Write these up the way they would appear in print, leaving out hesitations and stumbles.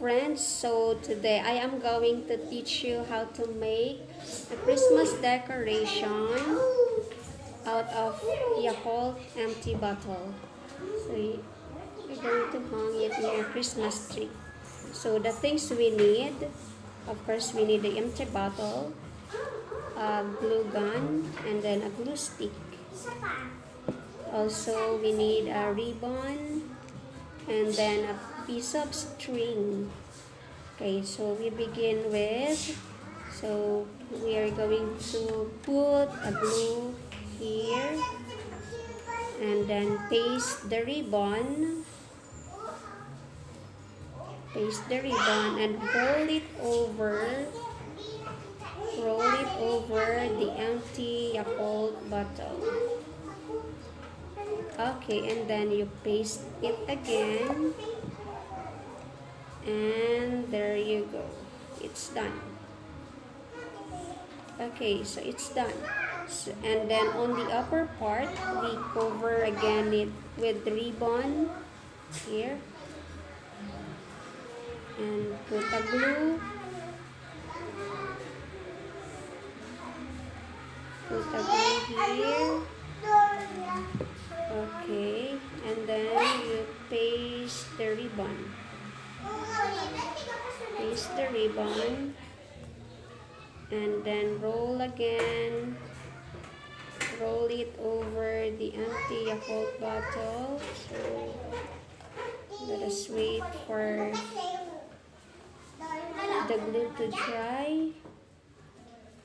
friends, so today I am going to teach you how to make a Christmas decoration out of Yakult empty bottle. So you're going to hang it in your Christmas tree. So the things we need, of course we need the empty bottle, a glue gun, and then a glue stick. Also we need a ribbon and then a piece of string. Okay, so we begin with, so we are going to put a glue here and then paste the ribbon and roll it over the empty Yakult bottle. Okay, and then you paste it again, and there you go, it's done. Okay, so it's done. So, and then on the upper part we cover again it with the ribbon here and put a glue, here. Okay, and then you paste the ribbon. And then roll again. Roll it over the empty Yakult bottle. So let us wait for the glue to dry.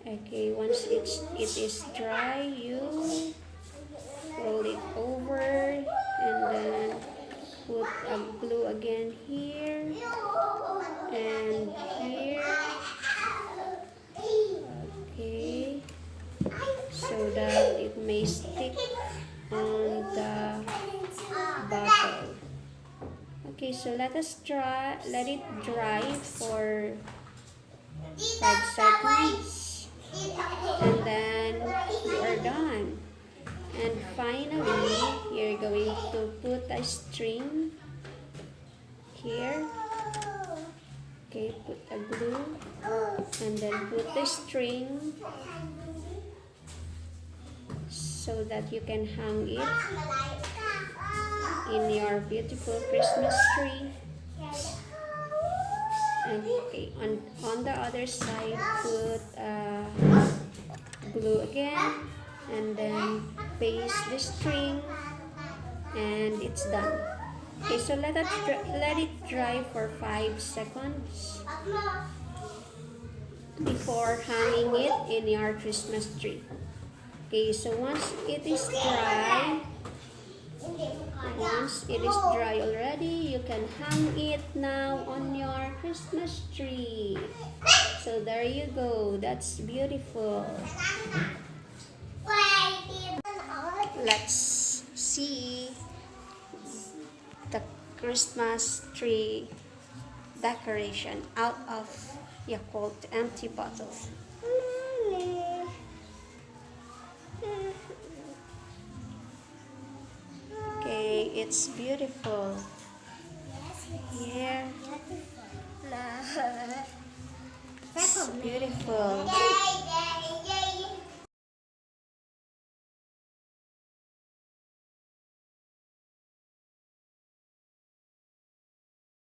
Okay, once it is dry, you roll it over and then put a glue again here and here. Okay, so that it may stick on the bottle. Okay, so let it dry for 5 seconds and then you are done. And finally, you're going to put a string here. Okay, put a glue and then put the string so that you can hang it in your beautiful Christmas tree. Okay, on the other side, put glue again and then paste the string, and it's done. Okay, so let it dry for 5 seconds before hanging it in your Christmas tree. Okay, so once it is dry already, you can hang it now on your Christmas tree. So there you go, that's beautiful. Let's see the Christmas tree decoration out of Yakult empty bottles. Okay, it's beautiful. Here, it's beautiful.